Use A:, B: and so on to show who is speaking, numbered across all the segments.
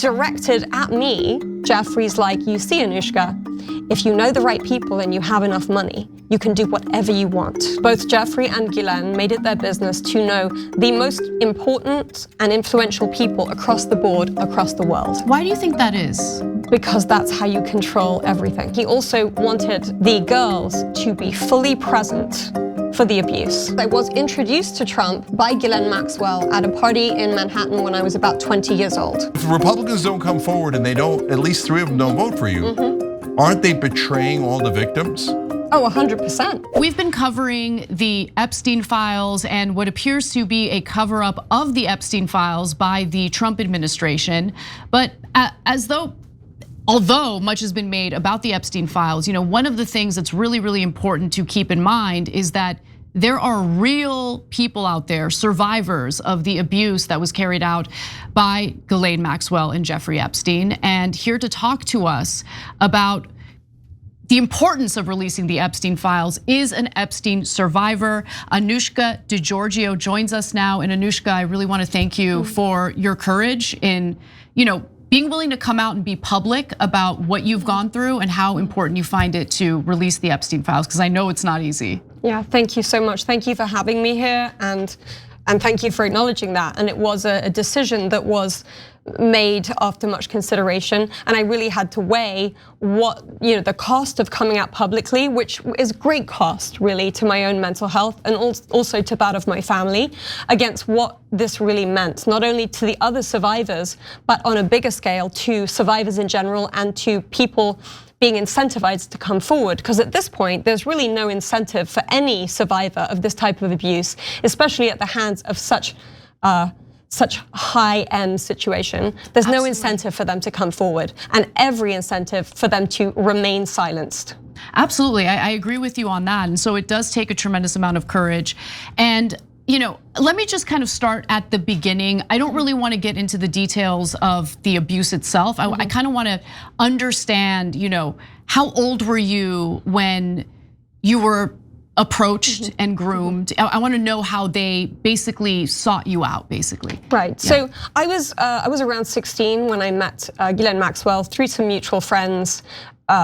A: directed at me, Jeffrey's like, you see, Anouska, if you know the right people and you have enough money, you can do whatever you want. Both Jeffrey and Ghislaine made it their business to know the most important and influential people across the board, across the world.
B: Why do you think that is?
A: Because that's how you control everything. He also wanted the girls to be fully present for the abuse. I was introduced to Trump by Ghislaine Maxwell at a party in Manhattan when I was about 20 years old.
C: If Republicans don't come forward and they don't, at least 3 of them don't vote for you, aren't they betraying all the victims?
A: Oh, 100%.
B: We've been covering the Epstein files and what appears to be a cover-up of the Epstein files by the Trump administration. But although much has been made about the Epstein files, one of the things that's really, really important to keep in mind is that there are real people out there, survivors of the abuse that was carried out by Ghislaine Maxwell and Jeffrey Epstein. And here to talk to us about the importance of releasing the Epstein files is an Epstein survivor. Anouska DiGiorgio joins us now. And Anouska, I really want to thank you for your courage in, being willing to come out and be public about what you've gone through and how important you find it to release the Epstein files, because I know it's not easy.
A: Yeah, thank you so much. Thank you for having me here, and thank you for acknowledging that. And it was a decision that was made after much consideration, and I really had to weigh what, the cost of coming out publicly, which is great cost really to my own mental health and also to that of my family, against what this really meant, not only to the other survivors, but on a bigger scale to survivors in general and to people being incentivized to come forward. Because at this point, there's really no incentive for any survivor of this type of abuse, especially at the hands of such high-end situation. There's no incentive for them to come forward, and every incentive for them to remain silenced.
B: Absolutely, I agree with you on that. And so it does take a tremendous amount of courage. And let me just kind of start at the beginning. I don't really want to get into the details of the abuse itself. I kind of want to understand, how old were you when you were approached and groomed? I want to know how they basically sought you out, basically.
A: Right. Yeah. So I was around 16 when I met Ghislaine Maxwell through some mutual friends.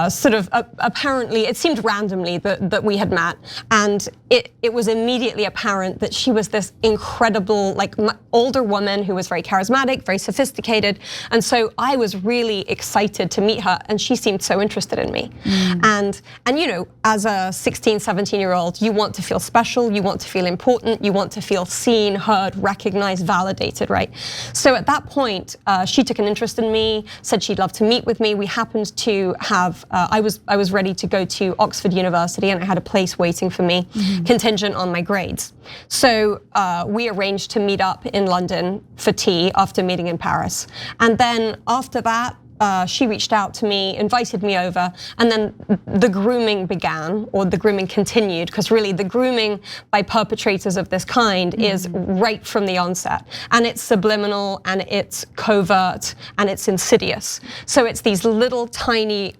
A: Sort of apparently, it seemed randomly that we had met, and it was immediately apparent that she was this incredible, older woman who was very charismatic, very sophisticated, and so I was really excited to meet her, and she seemed so interested in me. And as a 16, 17-year-old, you want to feel special, you want to feel important, you want to feel seen, heard, recognized, validated, right? So at that point, she took an interest in me, said she'd love to meet with me. We happened to have I was ready to go to Oxford University, and I had a place waiting for me, contingent on my grades. So we arranged to meet up in London for tea after meeting in Paris. And then after that, she reached out to me, invited me over, and then the grooming began, or the grooming continued, because really the grooming by perpetrators of this kind is right from the onset. And it's subliminal, and it's covert, and it's insidious. So it's these little tiny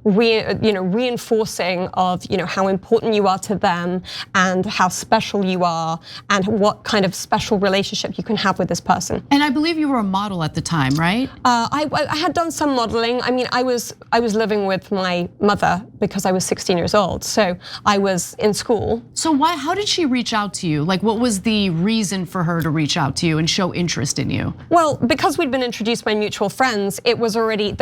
A: reinforcing of how important you are to them and how special you are and what kind of special relationship you can have with this person.
B: And I believe you were a model at the time, right?
A: I had done some modeling. I mean, I was living with my mother because I was 16 years old, so I was in school.
B: So how did she reach out to you? What was the reason for her to reach out to you and show interest in you?
A: Well, because we'd been introduced by mutual friends, there was already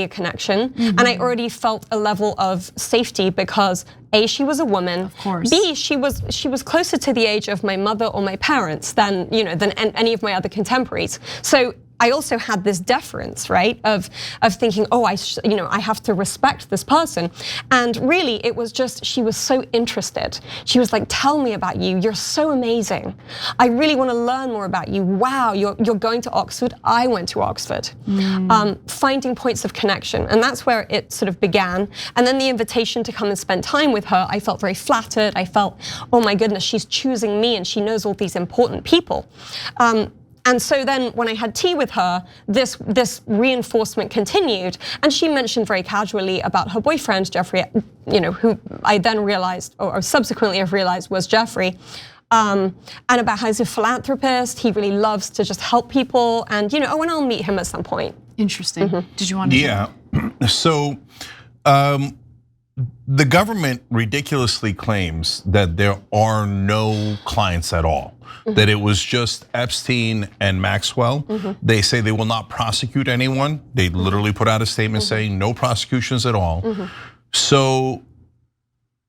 A: a connection, and I already felt a level of safety because A, she was a woman.
B: Of course.
A: B, she was closer to the age of my mother or my parents than any of my other contemporaries. So I also had this deference, right, of thinking, oh, I have to respect this person. And really, it was just, she was so interested. She was like, tell me about you. You're so amazing. I really want to learn more about you. Wow, you're going to Oxford. I went to Oxford. Finding points of connection. And that's where it sort of began. And then the invitation to come and spend time with her, I felt very flattered. I felt, oh my goodness, she's choosing me and she knows all these important people. And so then when I had tea with her, this reinforcement continued. And she mentioned very casually about her boyfriend, Jeffrey, who I then realized, or subsequently have realized was Jeffrey. And about how he's a philanthropist, he really loves to just help people, and and I'll meet him at some point.
B: Interesting. Did you want to?
C: Yeah. So the government ridiculously claims that there are no clients at all. That it was just Epstein and Maxwell. They say they will not prosecute anyone. They literally put out a statement saying no prosecutions at all. So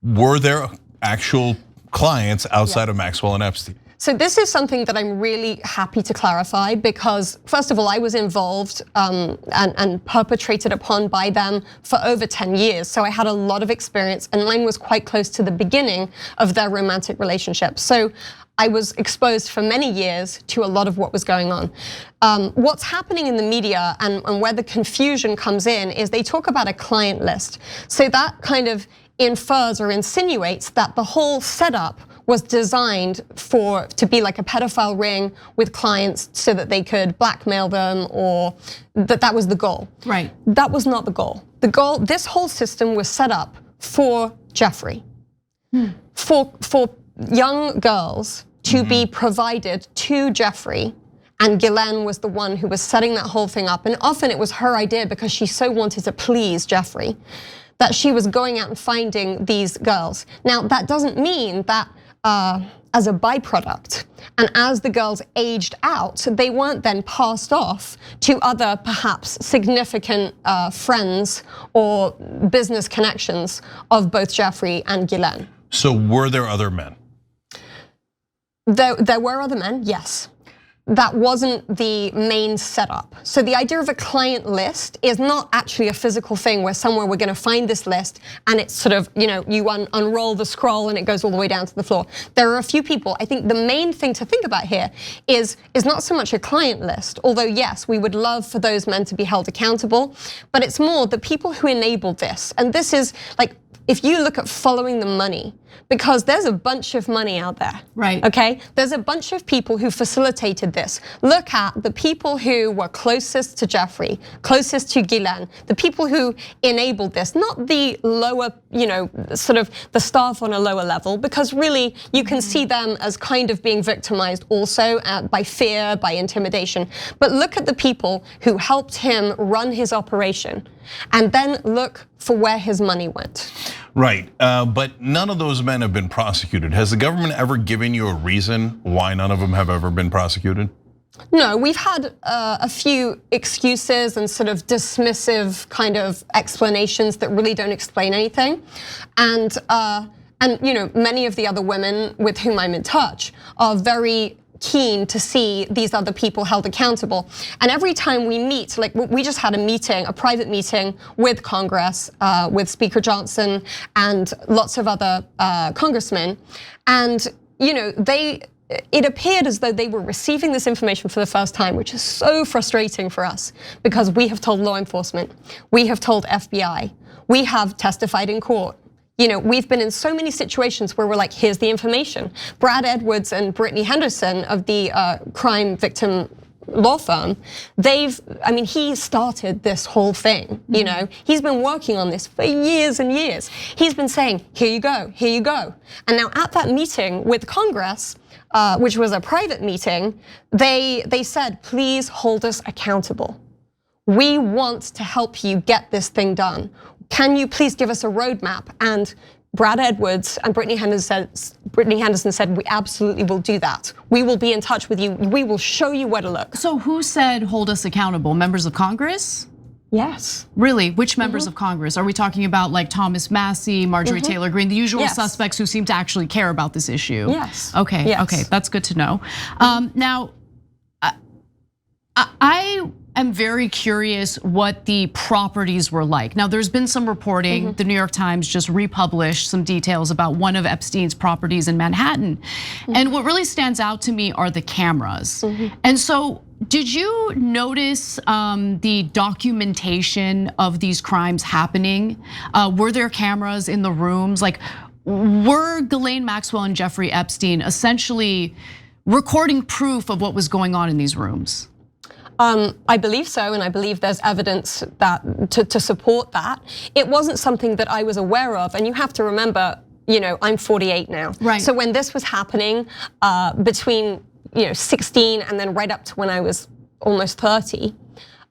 C: were there actual clients outside of Maxwell and Epstein?
A: So this is something that I'm really happy to clarify because, first of all, I was involved and perpetrated upon by them for over 10 years. So I had a lot of experience, and mine was quite close to the beginning of their romantic relationship. So I was exposed for many years to a lot of what was going on. What's happening in the media and where the confusion comes in is they talk about a client list. So that kind of infers or insinuates that the whole setup was designed to be like a pedophile ring with clients so that they could blackmail them, or that was the goal.
B: Right.
A: That was not the goal. The goal, this whole system was set up for Jeffrey, for young girls to be provided to Jeffrey. And Ghislaine was the one who was setting that whole thing up. And often it was her idea because she so wanted to please Jeffrey that she was going out and finding these girls. Now, that doesn't mean that as a byproduct, and as the girls aged out, they weren't then passed off to other perhaps significant friends or business connections of both Jeffrey and Ghislaine.
C: So were there other men?
A: There were other men, yes. That wasn't the main setup. So the idea of a client list is not actually a physical thing where somewhere we're gonna find this list and it's sort of, you unroll the scroll and it goes all the way down to the floor. There are a few people. I think the main thing to think about here is not so much a client list, although yes, we would love for those men to be held accountable, but it's more the people who enabled this. And this is like, if you look at following the money, because there's a bunch of money out there.
B: Right.
A: Okay, there's a bunch of people who facilitated this. Look at the people who were closest to Jeffrey, closest to Ghislaine, the people who enabled this, not the lower, sort of the staff on a lower level, because really you can see them as kind of being victimized also by fear, by intimidation. But look at the people who helped him run his operation, and then look for where his money went.
C: Right, but none of those men have been prosecuted. Has the government ever given you a reason why none of them have ever been prosecuted?
A: No, we've had a few excuses and sort of dismissive kind of explanations that really don't explain anything. And many of the other women with whom I'm in touch are very keen to see these other people held accountable. And every time we meet, like we just had a private meeting with Congress, with Speaker Johnson and lots of other congressmen. And it appeared as though they were receiving this information for the first time, which is so frustrating for us because we have told law enforcement, we have told FBI, we have testified in court. We've been in so many situations where we're like, here's the information. Brad Edwards and Brittany Henderson of the crime victim law firm, he started this whole thing, He's been working on this for years and years. He's been saying, here you go, here you go. And now at that meeting with Congress, which was a private meeting, they said, please hold us accountable. We want to help you get this thing done. Can you please give us a roadmap? And Brad Edwards and Brittany Henderson said, we absolutely will do that. We will be in touch with you. We will show you where to look.
B: So who said hold us accountable? Members of Congress?
A: Yes.
B: Really? Which members of Congress? Are we talking about like Thomas Massey, Marjorie Taylor Greene, the usual suspects who seem to actually care about this issue?
A: Yes.
B: Okay, okay, that's good to know. Now, I am very curious what the properties were like. Now, there's been some reporting, the New York Times just republished some details about one of Epstein's properties in Manhattan. And what really stands out to me are the cameras. And so, did you notice the documentation of these crimes happening? Were there cameras in the rooms? Like, were Ghislaine Maxwell and Jeffrey Epstein essentially recording proof of what was going on in these rooms?
A: I believe so, and I believe there's evidence that to support that. It wasn't something that I was aware of, and you have to remember, I'm 48 now.
B: Right.
A: So when this was happening, between 16 and then right up to when I was almost 30,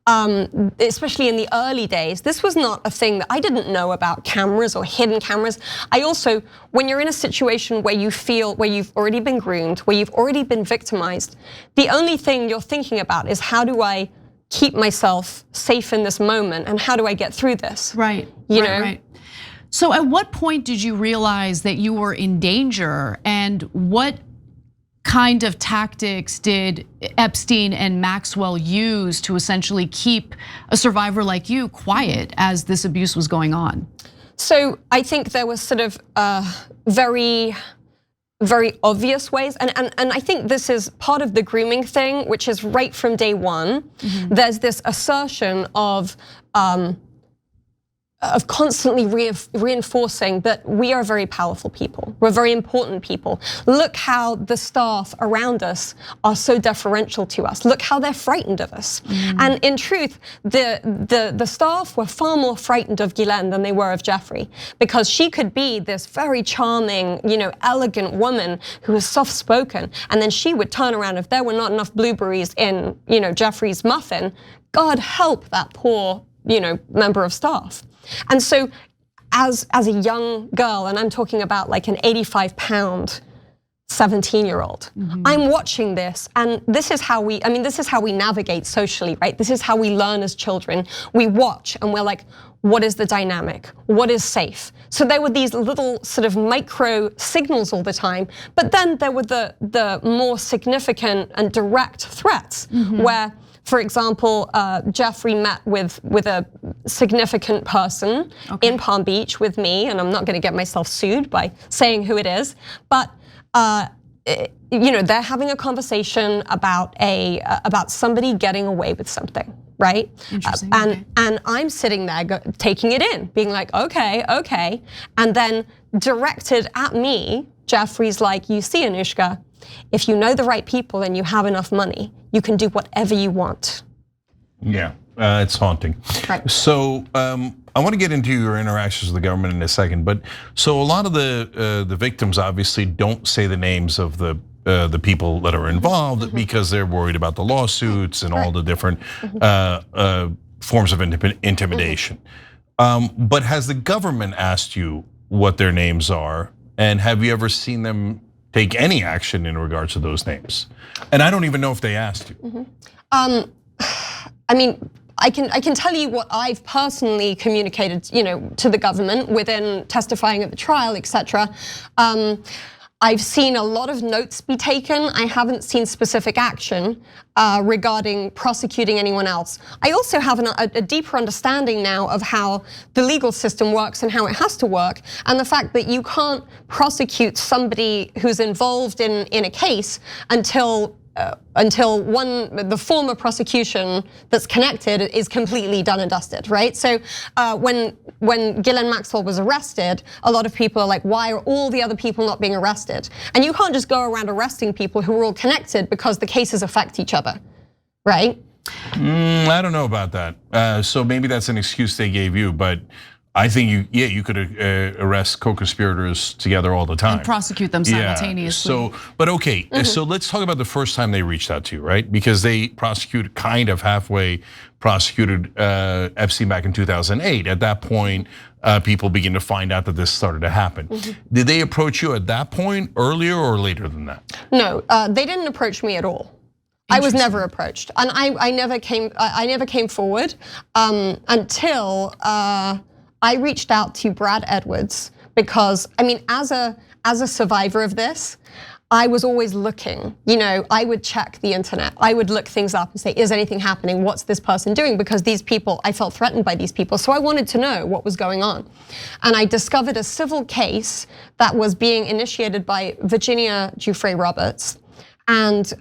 A: especially in the early days, this was not a thing that I didn't know about cameras or hidden cameras. I also, when you're in a situation where you feel, where you've already been groomed, where you've already been victimized, the only thing you're thinking about is how do I keep myself safe in this moment and how do I get through this?
B: Right,
A: you know?
B: Right. So at what point did you realize that you were in danger, and what kind of tactics did Epstein and Maxwell use to essentially keep a survivor like you quiet as this abuse was going on?
A: So I think there was sort of very obvious ways, and I think this is part of the grooming thing, which is right from day one. There's this assertion of constantly reinforcing that we are very powerful people, we're very important people. Look how the staff around us are so deferential to us. Look how they're frightened of us. And in truth, the staff were far more frightened of Ghislaine than they were of Jeffrey, because she could be this very charming, elegant woman who was soft-spoken, and then she would turn around if there were not enough blueberries in, Jeffrey's muffin. God help that poor, member of staff. And so as a young girl, and I'm talking about like an 85-pound 17-year-old, I'm watching this, and this is how we navigate socially, right? This is how we learn as children. We watch and we're like, what is the dynamic? What is safe? So there were these little sort of micro signals all the time, but then there were the more significant and direct threats where, for example, Jeffrey met with a significant person in Palm Beach with me, and I'm not gonna get myself sued by saying who it is, but they're having a conversation about somebody getting away with something, right?
B: Interesting.
A: And I'm sitting there taking it in, being like, okay, and then directed at me, Jeffrey's like, you see, Anouska, if you know the right people and you have enough money, you can do whatever you want.
C: Yeah, it's haunting.
A: Right.
C: So I want to get into your interactions with the government in a second, but so a lot of the victims obviously don't say the names of the people that are involved because they're worried about the lawsuits and all the different forms of intimidation. But has the government asked you what their names are, and have you ever seen them take any action in regards to those names? And I don't even know if they asked you.
A: I mean, I can tell you what I've personally communicated, to the government within testifying at the trial, etc. I've seen a lot of notes be taken. I haven't seen specific action regarding prosecuting anyone else. I also have a deeper understanding now of how the legal system works and how it has to work, and the fact that you can't prosecute somebody who's involved in a case until the former prosecution that's connected is completely done and dusted, right? So when Ghislaine Maxwell was arrested, a lot of people are like, why are all the other people not being arrested? And you can't just go around arresting people who are all connected because the cases affect each other, right?
C: I don't know about that. So maybe that's an excuse they gave you, but I think you could arrest co-conspirators together all the time.
B: And prosecute them simultaneously.
C: Yeah, but okay, so let's talk about the first time they reached out to you, right? Because they halfway prosecuted Epstein back in 2008. At that point, people begin to find out that this started to happen. Did they approach you at that point, earlier or later than that?
A: No, they didn't approach me at all. I was never approached, and I never came forward until I reached out to Brad Edwards, because I mean, as a survivor of this, I was always looking. I would check the internet. I would look things up and say, is anything happening? What's this person doing? Because these people, I felt threatened by these people, so I wanted to know what was going on. And I discovered a civil case that was being initiated by Virginia Giuffre Roberts, and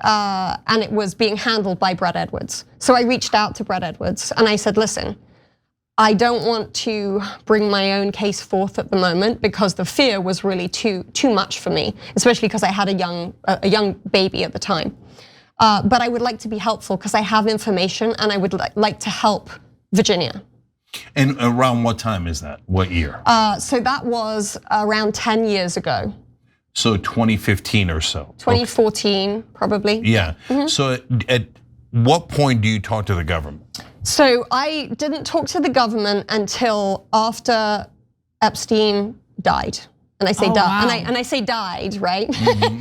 A: it was being handled by Brad Edwards. So I reached out to Brad Edwards and I said, listen, I don't want to bring my own case forth at the moment because the fear was really too much for me, especially because I had a young baby at the time. But I would like to be helpful because I have information and I would like to help Virginia.
C: And around what time is that? What year?
A: So that was around 10 years ago.
C: So 2015 or so.
A: 2014, probably.
C: Yeah. So at what point do you talk to the government?
A: So I didn't talk to the government until after Epstein died. And I say and I say died, right?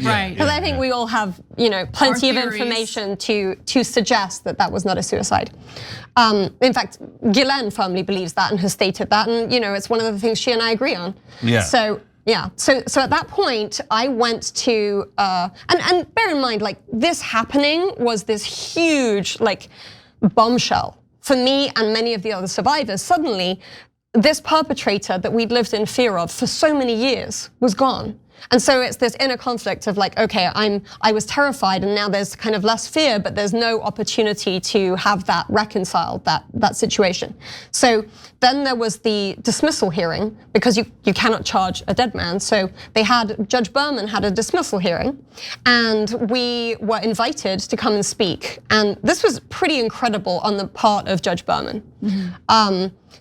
B: Right.
A: Because I think we all have, plenty of information to suggest that was not a suicide. In fact, Ghislaine firmly believes that and has stated that, and it's one of the things she and I agree on.
C: Yeah.
A: So at that point, I went to and bear in mind, like, this happening was this huge, like, bombshell for me and many of the other survivors. Suddenly, this perpetrator that we'd lived in fear of for so many years was gone. And so it's this inner conflict of like, okay, I was terrified and now there's kind of less fear, but there's no opportunity to have that reconciled, that situation. So then there was the dismissal hearing, because you cannot charge a dead man. So Judge Berman had a dismissal hearing, and we were invited to come and speak. And this was pretty incredible on the part of Judge Berman.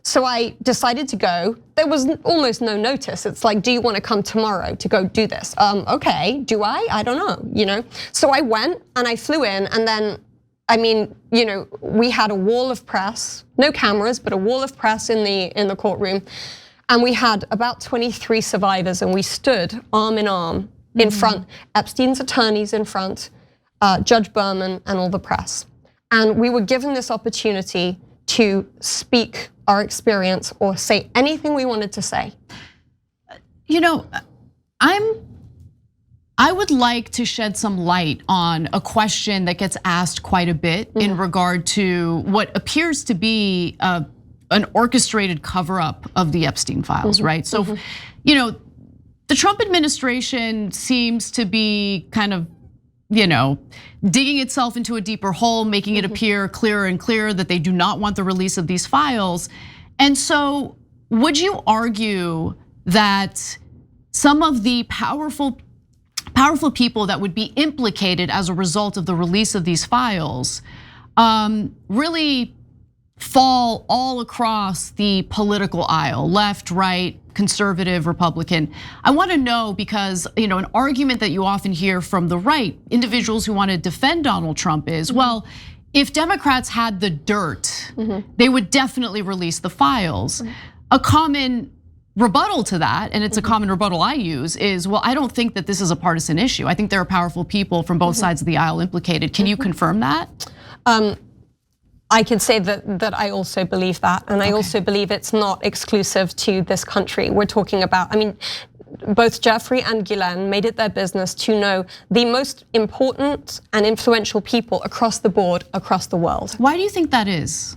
A: So I decided to go. There was almost no notice. It's like, do you want to come tomorrow to go do this? Okay, do I? I don't know, So I went and I flew in, and then, we had a wall of press, no cameras, but a wall of press in the courtroom. And we had about 23 survivors, and we stood arm in arm in front, Epstein's attorneys in front, Judge Berman and all the press. And we were given this opportunity to speak our experience or say anything we wanted to say.
B: I would like to shed some light on a question that gets asked quite a bit in regard to what appears to be an orchestrated cover-up of the Epstein files, right? So, the Trump administration seems to be kind of, digging itself into a deeper hole, making it appear clearer and clearer that they do not want the release of these files. And so, would you argue that some of the powerful people that would be implicated as a result of the release of these files really fall all across the political aisle, left, right, conservative, Republican? I want to know, because an argument that you often hear from the right, individuals who want to defend Donald Trump, is, well, if Democrats had the dirt, they would definitely release the files. A common rebuttal to that, and it's a common rebuttal I use, is, well, I don't think that this is a partisan issue. I think there are powerful people from both sides of the aisle implicated. Can you confirm that?
A: I can say that I also believe that, and I also believe it's not exclusive to this country. We're talking about, both Jeffrey and Ghislaine made it their business to know the most important and influential people across the board, across the world.
B: Why do you think that is?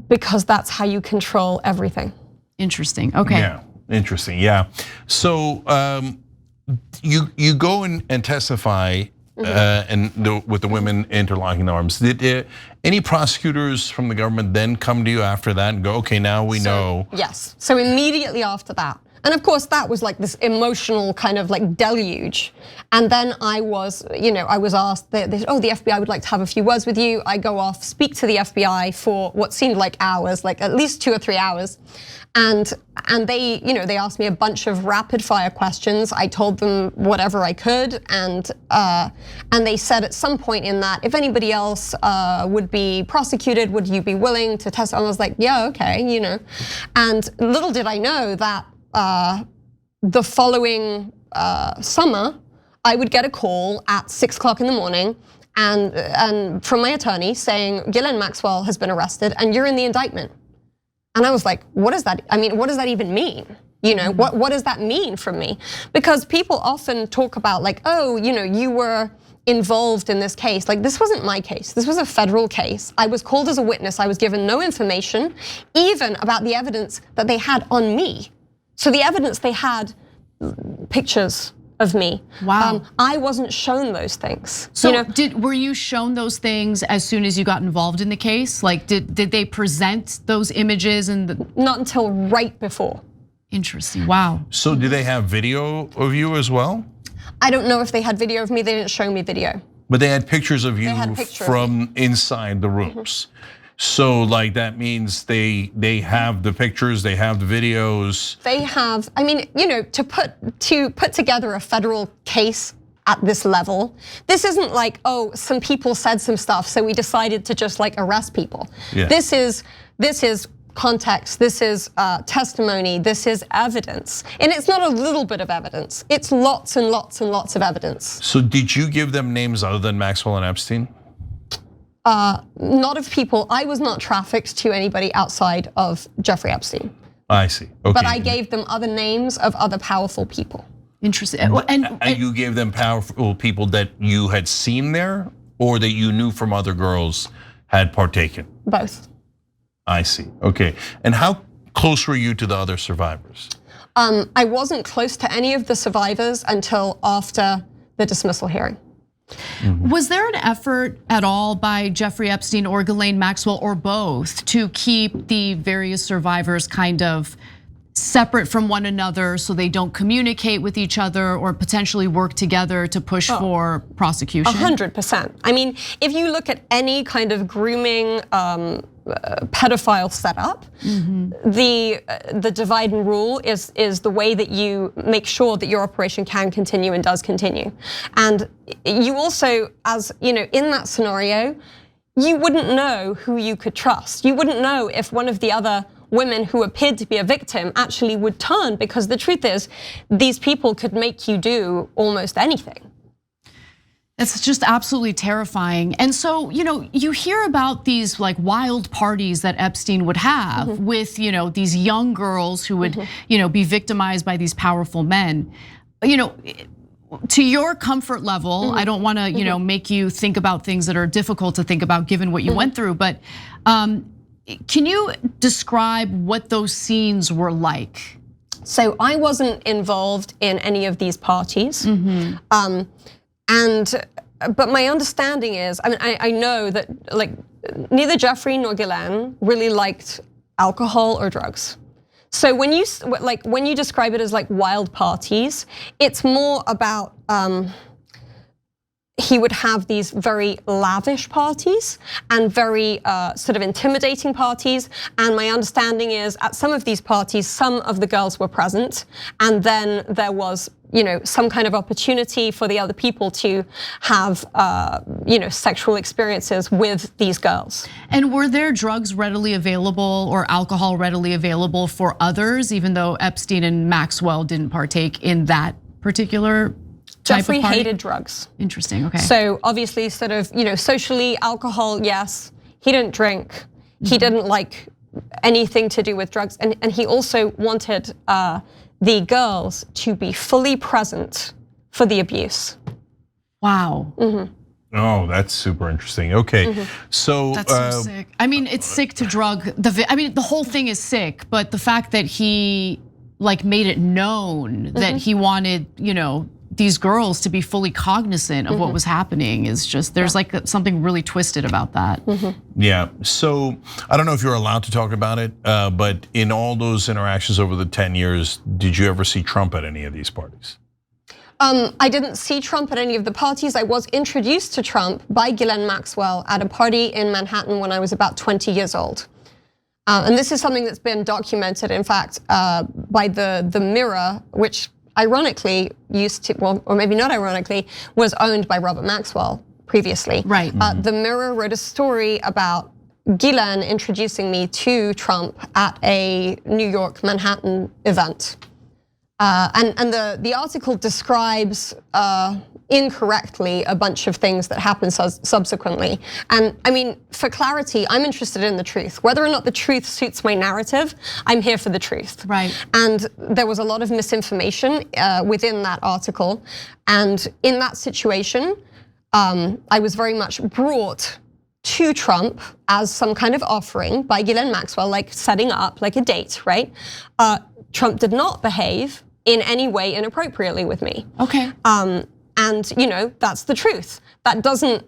A: Because that's how you control everything.
B: Interesting, okay.
C: Yeah, interesting, yeah. So you go and testify with the women interlocking arms. Did any prosecutors from the government then come to you after that and go, okay, now we know?
A: Yes, so immediately after that. And of course, that was like this emotional kind of like deluge. And then I was asked, the FBI would like to have a few words with you. I go off, speak to the FBI for what seemed like hours, like at least 2 or 3 hours. And they, they asked me a bunch of rapid fire questions. I told them whatever I could, and they said at some point in that, if anybody else would be prosecuted, would you be willing to test? I was like, yeah, okay, And little did I know that the following summer, I would get a call at 6 o'clock in the morning, and from my attorney saying, Ghislaine Maxwell has been arrested, and you're in the indictment. And I was like, what is that? What does that even mean? What does that mean from me? Because people often talk about like, oh, you were involved in this case. Like, this wasn't my case. This was a federal case. I was called as a witness. I was given no information, even about the evidence that they had on me. So the evidence they had, pictures of me.
B: Wow.
A: I wasn't shown those things.
B: So were you shown those things as soon as you got involved in the case? Like, did they present those images
A: Not until right before.
B: Interesting, wow.
C: So did they have video of you as well?
A: I don't know if they had video of me. They didn't show me video.
C: But they had pictures of you from inside the rooms. So like that means they have the pictures, they have the videos.
A: They have, to put together a federal case at this level. This isn't like, oh, some people said some stuff, so we decided to just like arrest people.
C: Yeah.
A: This is context, this is testimony, this is evidence. And it's not a little bit of evidence, it's lots and lots and lots of evidence.
C: So did you give them names other than Maxwell and Epstein?
A: Not of people. I was not trafficked to anybody outside of Jeffrey Epstein.
C: I see, okay.
A: But I gave them other names of other powerful people.
B: Interesting.
C: And you gave them powerful people that you had seen there, or that you knew from other girls had partaken?
A: Both.
C: I see, okay. And how close were you to the other survivors?
A: I wasn't close to any of the survivors until after the dismissal hearing.
B: Was there an effort at all by Jeffrey Epstein or Ghislaine Maxwell or both to keep the various survivors kind of separate from one another so they don't communicate with each other or potentially work together to push for prosecution?
A: 100%. I mean, if you look at any kind of grooming pedophile setup, the divide and rule is the way that you make sure that your operation can continue and does continue. And you also, as you know, in that scenario, you wouldn't know who you could trust. You wouldn't know if one of the other women who appeared to be a victim actually would turn, because the truth is, these people could make you do almost anything.
B: It's just absolutely terrifying. And so, you hear about these like wild parties that Epstein would have with, these young girls who would, be victimized by these powerful men. To your comfort level, I don't want to, make you think about things that are difficult to think about given what you went through, but can you describe what those scenes were like?
A: So I wasn't involved in any of these parties. But my understanding is, I mean, I know that like neither Jeffrey nor Ghislaine really liked alcohol or drugs. So when you describe it as like wild parties, it's more about he would have these very lavish parties and very sort of intimidating parties. And my understanding is at some of these parties, some of the girls were present, and then there was some kind of opportunity for the other people to have sexual experiences with these girls. And
B: were there drugs readily available or alcohol readily available for others, even though Epstein and Maxwell didn't partake in that particular type
A: Jeffrey
B: of party?
A: hated drugs.
B: Interesting, okay.
A: So obviously sort of, socially, alcohol, yes. He didn't drink. He didn't like anything to do with drugs. And he also wanted the girls to be fully present for the abuse.
B: Wow.
C: Oh, that's super interesting. Okay, so
B: that's so sick. I mean, it's sick to drug the whole thing is sick, but the fact that he like made it known that he wanted, these girls to be fully cognizant of what was happening is just, there's like something really twisted about that.
C: Yeah, so I don't know if you're allowed to talk about it, but in all those interactions over the 10 years, did you ever see Trump at any of these parties?
A: I didn't see Trump at any of the parties. I was introduced to Trump by Ghislaine Maxwell at a party in Manhattan when I was about 20 years old. And this is something that's been documented, in fact, by the Mirror, which ironically used to, well, or maybe not ironically, was owned by Robert Maxwell previously.
B: Right.
A: The Mirror wrote a story about Ghislaine introducing me to Trump at a New York Manhattan event. And the article describes incorrectly a bunch of things that happened subsequently. And I mean, for clarity, I'm interested in the truth. Whether or not the truth suits my narrative, I'm here for the truth.
B: Right.
A: And there was a lot of misinformation within that article. And in that situation, I was very much brought to Trump as some kind of offering by Ghislaine Maxwell, like setting up like a date, right? Trump did not behave in any way inappropriately with me.
B: Okay.
A: And that's the truth. That doesn't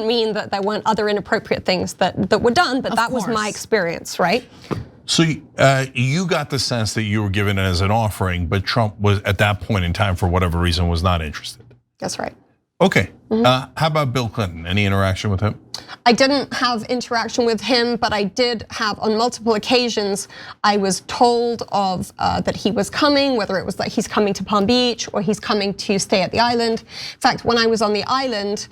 A: mean that there weren't other inappropriate things that were done, but that was my experience, right?
C: So you got the sense that you were given it as an offering, but Trump was at that point in time, for whatever reason, was not interested.
A: That's right.
C: Okay, how about Bill Clinton? Any interaction with him?
A: I didn't have interaction with him, but I did have on multiple occasions, I was told of that he was coming, whether it was that he's coming to Palm Beach or he's coming to stay at the island. In fact, when I was on the island,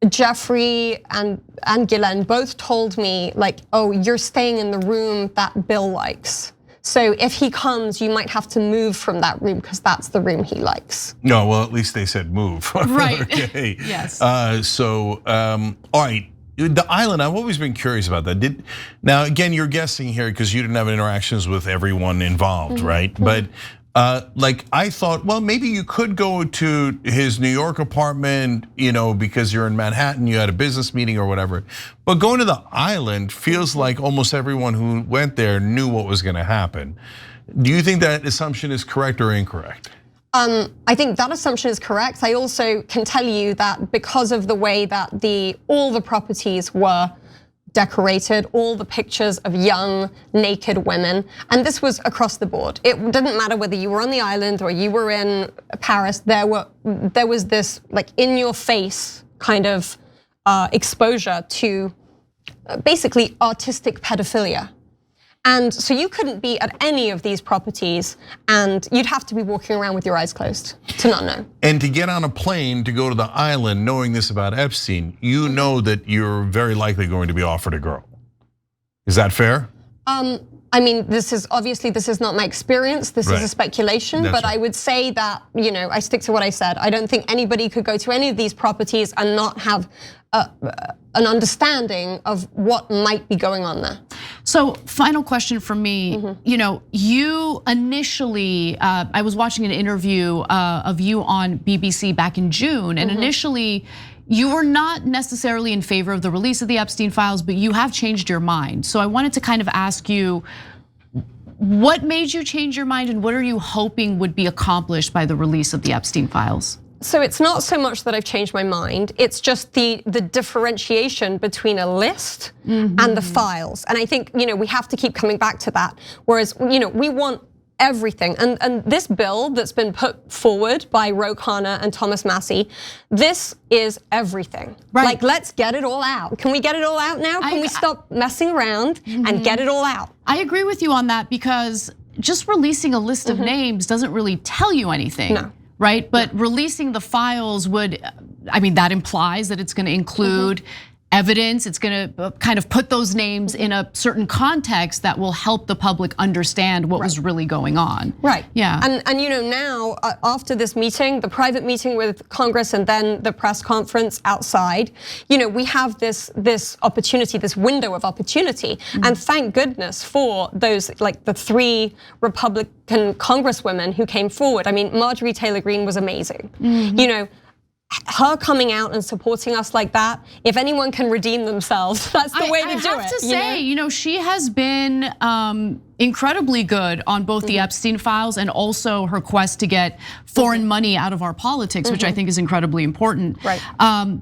A: Jeffrey and Ghislaine both told me like, oh, you're staying in the room that Bill likes. So if he comes, you might have to move from that room because that's the room he likes.
C: No, well, at least they said move.
B: Right.
C: Okay.
B: Yes.
C: All right. The island, I've always been curious about that. Now, again, you're guessing here because you didn't have interactions with everyone involved, right? But like I thought, well, maybe you could go to his New York apartment, because you're in Manhattan, you had a business meeting or whatever. But going to the island feels like almost everyone who went there knew what was gonna happen. Do you think that assumption is correct or incorrect?
A: I think that assumption is correct. I also can tell you that because of the way that all the properties were decorated, all the pictures of young, naked women, and this was across the board. It didn't matter whether you were on the island or you were in Paris, there was this like in your face kind of exposure to basically artistic pedophilia. And so you couldn't be at any of these properties and you'd have to be walking around with your eyes closed to not know.
C: And to get on a plane to go to the island knowing this about Epstein, you know that you're very likely going to be offered a girl. Is that fair?
A: I mean, this is not my experience. This is a speculation, but I would say that, I stick to what I said. I don't think anybody could go to any of these properties and not have an understanding of what might be going on there.
B: So final question from me, you initially, I was watching an interview of you on BBC back in June, and initially you were not necessarily in favor of the release of the Epstein files, but you have changed your mind. So I wanted to kind of ask you, what made you change your mind and what are you hoping would be accomplished by the release of the Epstein files?
A: So it's not so much that I've changed my mind, it's just the differentiation between a list and the files. And I think, we have to keep coming back to that. Whereas, we want everything. And this bill that's been put forward by Ro Khanna and Thomas Massie, this is everything.
B: Right.
A: Like, let's get it all out. Can we get it all out now? Can we stop messing around and get it all out?
B: I agree with you on that because just releasing a list of names doesn't really tell you anything.
A: No.
B: Right, but releasing the files would, that implies that it's gonna include evidence, it's gonna kind of put those names in a certain context that will help the public understand what was really going on.
A: Right,
B: yeah.
A: And now, after this meeting, the private meeting with Congress and then the press conference outside, we have this opportunity, this window of opportunity. And thank goodness for those, like the 3 Republican congresswomen who came forward. I mean, Marjorie Taylor Greene was amazing. Her coming out and supporting us like that, if anyone can redeem themselves, that's the way to do it.
B: I have to say, she has been incredibly good on both the Epstein files and also her quest to get foreign money out of our politics, which I think is incredibly important.
A: Right.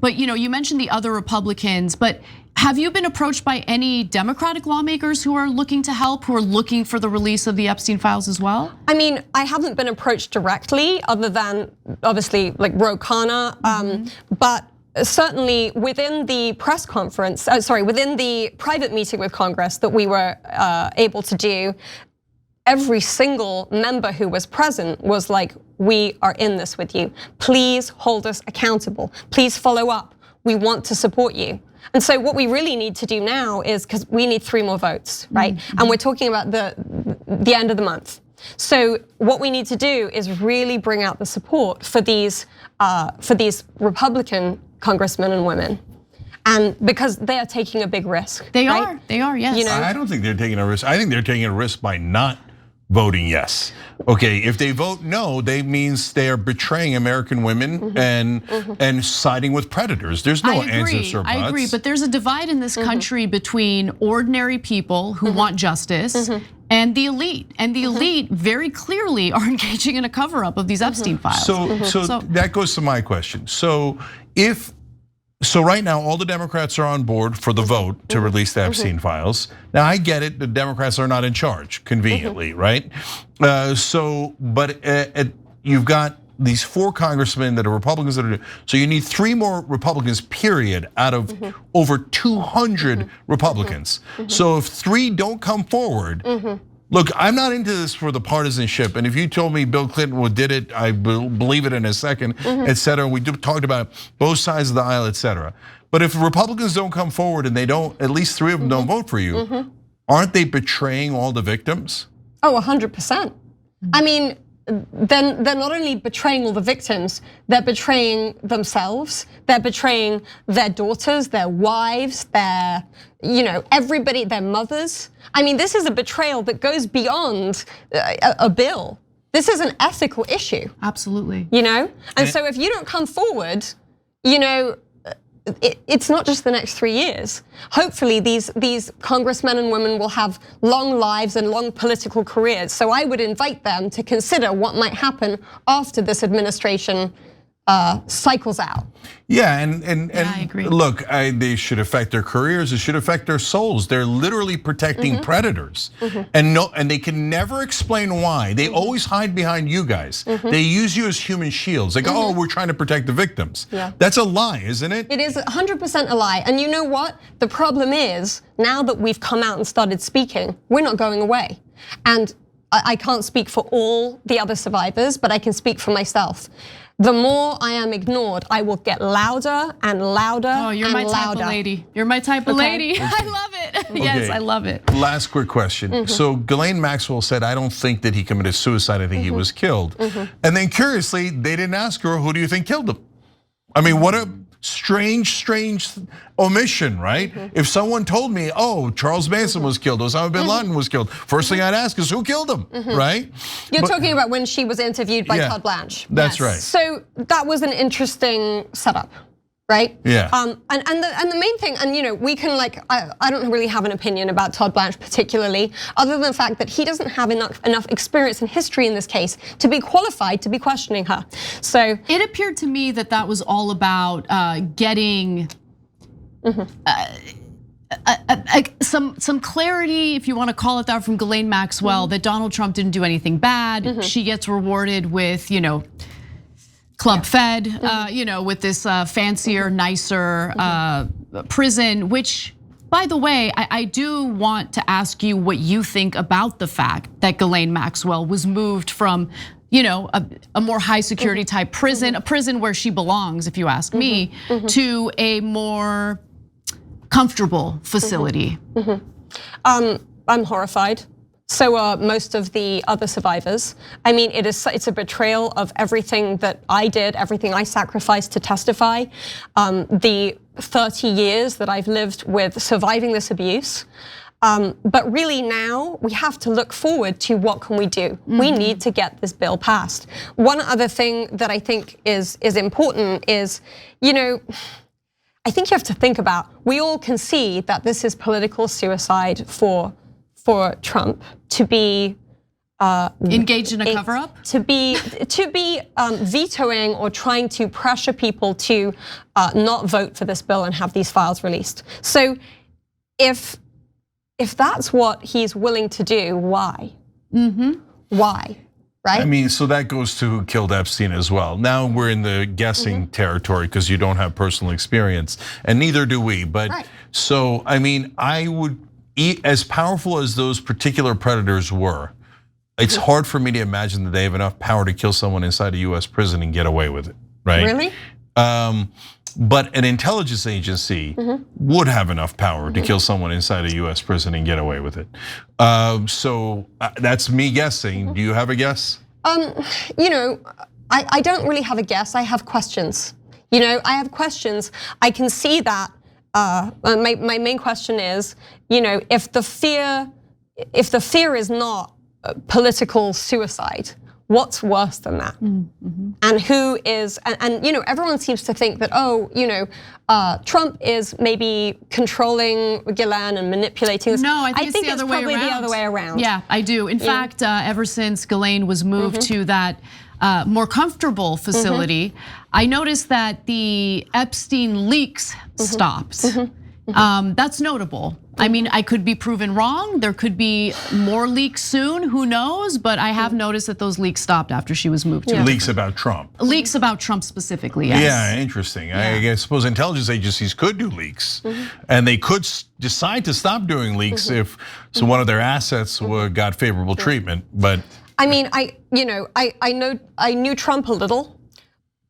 B: But you mentioned the other Republicans, but have you been approached by any Democratic lawmakers who are looking to help, who are looking for the release of the Epstein files as well?
A: I mean, I haven't been approached directly other than obviously like Ro Khanna, but certainly within the press conference, within the private meeting with Congress that we were able to do, every single member who was present was like, we are in this with you. Please hold us accountable. Please follow up. We want to support you. And so what we really need to do now is, because we need 3 more votes, right? And we're talking about the end of the month. So what we need to do is really bring out the support for these Republican congressmen and women. And because they are taking a big risk.
B: They are, yes.
C: I don't think they're taking a risk. I think they're taking a risk by not voting yes. Okay, if they vote no, that means they are betraying American women and siding with predators. There's no answers or buts.
B: I agree, but there's a divide in this country between ordinary people who want justice and the elite. And the elite very clearly are engaging in a cover-up of these Epstein files.
C: So that goes to my question. So right now, all the Democrats are on board for the vote to release the Epstein files. Now, I get it, the Democrats are not in charge, conveniently, right? But you've got these 4 congressmen that are Republicans that are, so you need 3 more Republicans, period, out of over 200 Republicans. So if 3 don't come forward, look, I'm not into this for the partisanship. And if you told me Bill Clinton did it, I believe it in a second, et cetera. We talked about both sides of the aisle, et cetera. But if Republicans don't come forward and they don't, at least 3 of them don't vote for you, aren't they betraying all the victims?
A: Oh, 100%. I mean, then they're not only betraying all the victims, they're betraying themselves, they're betraying their daughters, their wives, their, everybody, their mothers. I mean, this is a betrayal that goes beyond a bill. This is an ethical issue.
B: Absolutely.
A: And so if you don't come forward, it's not just the next 3 years. Hopefully these congressmen and women will have long lives and long political careers. So I would invite them to consider what might happen after this administration cycles out.
C: Yeah, and
B: I agree.
C: Look, they should affect their careers. It should affect their souls. They're literally protecting predators, and they can never explain why. They always hide behind you guys. They use you as human shields. Like, oh, we're trying to protect the victims.
A: Yeah.
C: That's a lie, isn't it?
A: It is 100% a lie. And you know what? The problem is now that we've come out and started speaking, we're not going away. And I can't speak for all the other survivors, but I can speak for myself. The more I am ignored, I will get louder and louder.
B: Oh, you're my type of lady. You're my type of lady. I love it. Yes, I love it.
C: Last quick question. So Ghislaine Maxwell said, I don't think that he committed suicide, I think he was killed. And then curiously, they didn't ask her, who do you think killed him? I mean, what a strange omission, right? If someone told me, oh, Charles Manson was killed, Osama bin Laden was killed, first thing I'd ask is who killed him, right?
A: You're talking about when she was interviewed by Todd Blanche.
C: That's right.
A: So that was an interesting setup, right?
C: Yeah.
A: And the main thing, and we can I don't really have an opinion about Todd Blanche particularly, other than the fact that he doesn't have enough experience and history in this case to be qualified to be questioning her. So
B: it appeared to me that was all about getting some clarity, if you want to call it that, from Ghislaine Maxwell that Donald Trump didn't do anything bad. She gets rewarded with, Club Fed, with this fancier, nicer prison, which, by the way, I do want to ask you what you think about the fact that Ghislaine Maxwell was moved from, a more high security type prison, a prison where she belongs, if you ask me, to a more comfortable facility.
A: I'm horrified. So are most of the other survivors. I mean, it's a betrayal of everything that I did, everything I sacrificed to testify. The 30 years that I've lived with surviving this abuse. But really now we have to look forward to what can we do. We need to get this bill passed. One other thing that I think is important is, I think you have to think about, we all can see that this is political suicide for Trump to be
B: engaged in a cover-up,
A: to be vetoing or trying to pressure people to not vote for this bill and have these files released. So if that's what he's willing to do, why? Why? Right?
C: I mean, so that goes to who killed Epstein as well. Now we're in the guessing territory because you don't have personal experience, and neither do we. But so, I mean, I would, as powerful as those particular predators were, it's hard for me to imagine that they have enough power to kill someone inside a US prison and get away with it, right?
A: Really?
C: But an intelligence agency would have enough power to kill someone inside a US prison and get away with it. So that's me guessing. Do you have a guess?
A: I don't really have a guess. I have questions. I have questions. I can see that. My main question is, if the fear is not political suicide, what's worse than that? And who is, and everyone seems to think that, Trump is maybe controlling Ghislaine and manipulating this.
B: No, I think it's
A: probably the other way around.
B: Yeah, I do. In fact, ever since Ghislaine was moved to that more comfortable facility, I noticed that the Epstein leaks stopped. That's notable. I mean, I could be proven wrong. There could be more leaks soon, who knows? But I have noticed that those leaks stopped after she was moved to
C: Leaks about Trump.
B: Leaks about Trump specifically, yes.
C: Yeah, interesting. I suppose intelligence agencies could do leaks, and they could decide to stop doing leaks if one of their assets got favorable treatment. But
A: I mean, I knew Trump a little.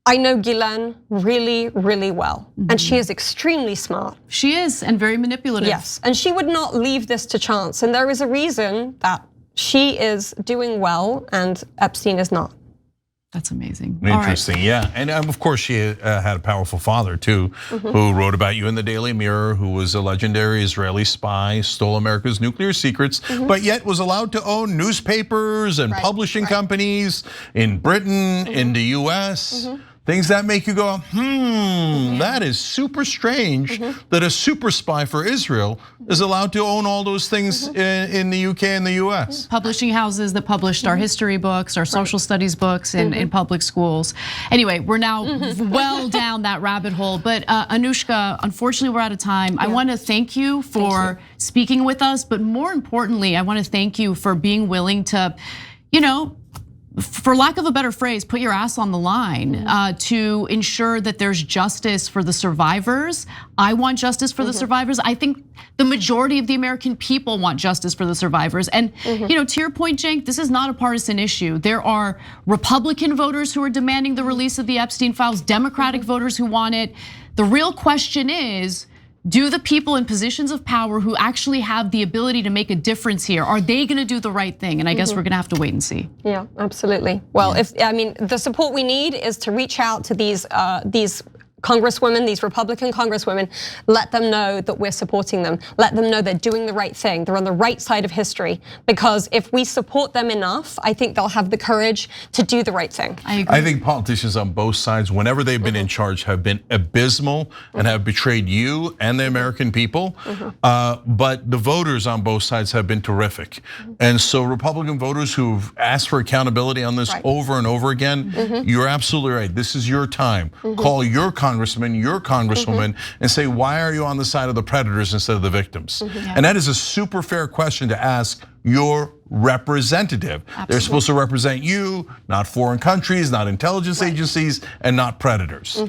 A: I know Ghislaine really, really well, and she is extremely smart.
B: She is, and very manipulative.
A: Yes, and she would not leave this to chance, and there is a reason that she is doing well and Epstein is not.
B: That's amazing.
C: Interesting, yeah. And of course, she had a powerful father too, who wrote about you in the Daily Mirror, who was a legendary Israeli spy, stole America's nuclear secrets, but yet was allowed to own newspapers and publishing companies in Britain, in the US. Things that make you go, that is super strange that a super spy for Israel is allowed to own all those things in the UK and the US.
B: Publishing houses that published our history books, our social studies books in public schools. Anyway, we're now well down that rabbit hole. But Anouska, unfortunately, we're out of time. I want to thank you for speaking with us, but more importantly, I want to thank you for being willing to, for lack of a better phrase, put your ass on the line to ensure that there's justice for the survivors. I want justice for the survivors. I think the majority of the American people want justice for the survivors. And to your point, Cenk, this is not a partisan issue. There are Republican voters who are demanding the release of the Epstein files, Democratic voters who want it. The real question is, do the people in positions of power who actually have the ability to make a difference here, are they gonna do the right thing? And I guess we're gonna have to wait and see.
A: Yeah, absolutely. Well, the support we need is to reach out to these congresswomen, these Republican congresswomen, let them know that we're supporting them. Let them know they're doing the right thing. They're on the right side of history. Because if we support them enough, I think they'll have the courage to do the right thing.
B: I agree.
C: I think politicians on both sides, whenever they've been in charge, have been abysmal and have betrayed you and the American people. But the voters on both sides have been terrific. And so Republican voters who've asked for accountability on this over and over again, you're absolutely right. This is your time. Call your congressman, your congresswoman, and say, why are you on the side of the predators instead of the victims? And that is a super fair question to ask your representative. They're supposed to represent you, not foreign countries, not intelligence agencies, and not predators.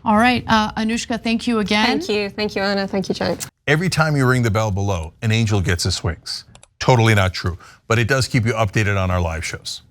B: All right, Anouska, thank you again.
A: Thank you, Anna, thank you, Cenk.
C: Every time you ring the bell below, an angel gets his wings. Totally not true, but it does keep you updated on our live shows.